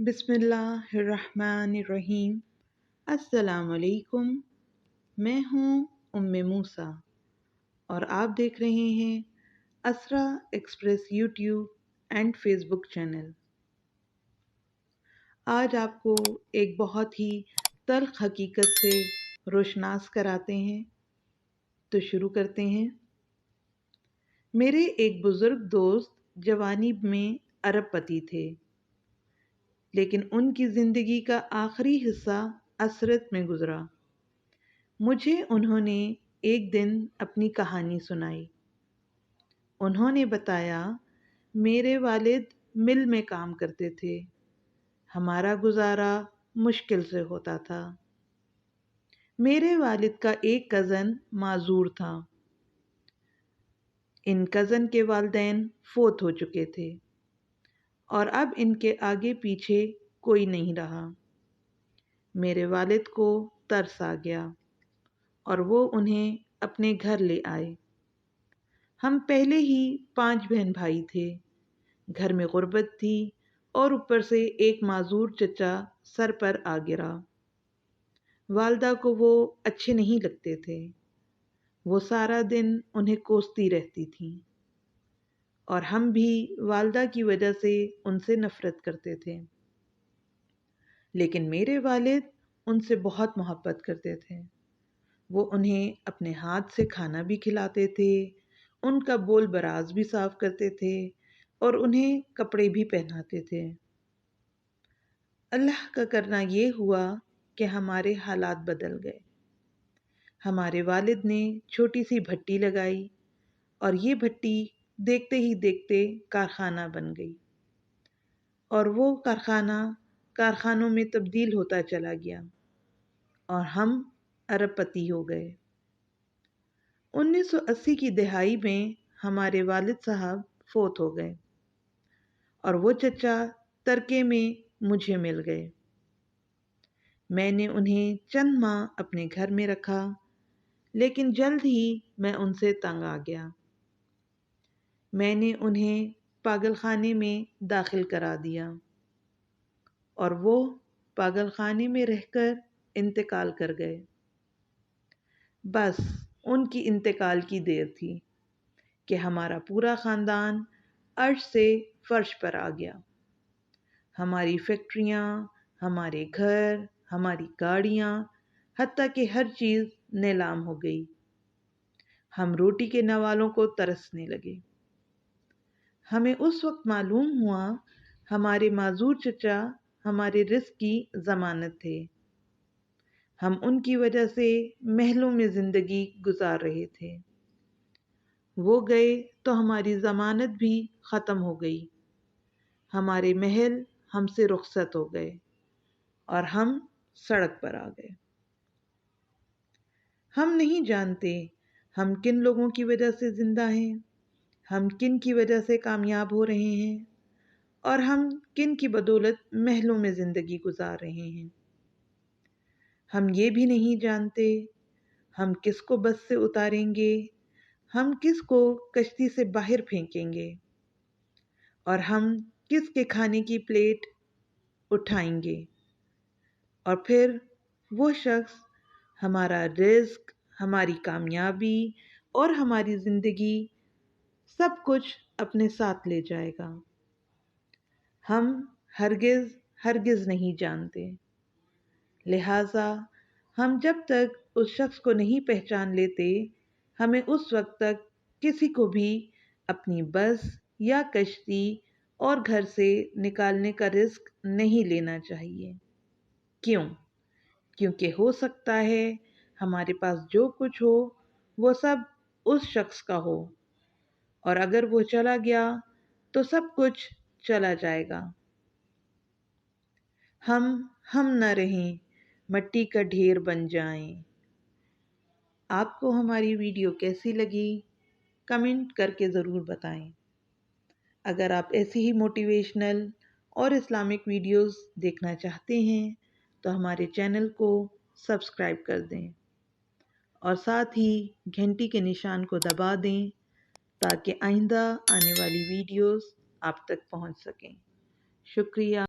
बिस्मिल्लाहिर्रहमानिर्रहीम। अस्सलाम वालेकुम। मैं हूँ उम्मे मूसा और आप देख रहे हैं Asra express YouTube and Facebook channel. आज आपको एक बहुत ही तल्ख हकीकत से रोशनास कराते हैं, तो शुरू करते हैं। मेरे एक बुज़ुर्ग दोस्त जवानी में अरबपति थे, लेकिन उनकी ज़िंदगी का आखिरी हिस्सा असरत में गुज़रा। मुझे उन्होंने एक दिन अपनी कहानी सुनाई। उन्होंने बताया, मेरे वालिद मिल में काम करते थे, हमारा गुजारा मुश्किल से होता था। मेरे वालिद का एक कज़न माजूर था। इन कज़न के वालिदैन फोत हो चुके थे और अब इनके आगे पीछे कोई नहीं रहा। मेरे वालिद को तरस आ गया और वो उन्हें अपने घर ले आए। हम पहले ही 5 बहन भाई थे, घर में गुर्बत थी और ऊपर से एक माजूर चचा सर पर आ गिरा। वालदा को वो अच्छे नहीं लगते थे। वो सारा दिन उन्हें कोसती रहती थीं और हम भी वालदा की वजह से उनसे नफरत करते थे। लेकिन मेरे वालिद उनसे बहुत मोहब्बत करते थे। वो उन्हें अपने हाथ से खाना भी खिलाते थे, उनका बोल बराज भी साफ करते थे और उन्हें कपड़े भी पहनाते थे। अल्लाह का करना ये हुआ कि हमारे हालात बदल गए। हमारे वालिद ने छोटी सी भट्टी लगाई और ये भट्टी देखते ही देखते कारखाना बन गई और वो कारखानों में तब्दील होता चला गया और हम अरबपति हो गए। 1980 की दहाई में हमारे वालिद साहब फोत हो गए और वो चचा तरके में मुझे मिल गए। मैंने उन्हें चंद माह अपने घर में रखा, लेकिन जल्द ही मैं उनसे तंग आ गया। मैंने उन्हें पागलखाने में दाखिल करा दिया और वो पागलखाने में रहकर इंतकाल कर गए। बस उनकी इंतकाल की देर थी कि हमारा पूरा ख़ानदान अर्श से फर्श पर आ गया। हमारी फैक्ट्रियाँ, हमारे घर, हमारी गाड़ियाँ, हत्ता कि हर चीज़ नीलाम हो गई। हम रोटी के नवालों को तरसने लगे। हमें उस वक्त मालूम हुआ हमारे माजूर चचा हमारे रिस्क की ज़मानत थे। हम उनकी वजह से महलों में ज़िंदगी गुजार रहे थे। वो गए तो हमारी ज़मानत भी ख़त्म हो गई। हमारे महल हमसे रुखसत हो गए और हम सड़क पर आ गए। हम नहीं जानते हम किन लोगों की वजह से ज़िंदा हैं, हम किन की वजह से कामयाब हो रहे हैं और हम किन की बदौलत महलों में ज़िंदगी गुजार रहे हैं। हम ये भी नहीं जानते हम किसको बस से उतारेंगे, हम किसको कश्ती से बाहर फेंकेंगे और हम किसके खाने की प्लेट उठाएंगे। और फिर वो शख्स हमारा रिस्क, हमारी कामयाबी और हमारी ज़िंदगी सब कुछ अपने साथ ले जाएगा। हम हरगिज़ नहीं जानते। लिहाजा हम जब तक उस शख्स को नहीं पहचान लेते, हमें उस वक्त तक किसी को भी अपनी बस या कश्ती और घर से निकालने का रिस्क नहीं लेना चाहिए। क्यों? क्योंकि हो सकता है हमारे पास जो कुछ हो वो सब उस शख्स का हो और अगर वो चला गया तो सब कुछ चला जाएगा। हम न रहें, मिट्टी का ढेर बन जाएं। आपको हमारी वीडियो कैसी लगी कमेंट करके ज़रूर बताएं। अगर आप ऐसी ही मोटिवेशनल और इस्लामिक वीडियोस देखना चाहते हैं तो हमारे चैनल को सब्सक्राइब कर दें और साथ ही घंटी के निशान को दबा दें ताकि आइंदा आने वाली वीडियोस आप तक पहुंच सकें। शुक्रिया।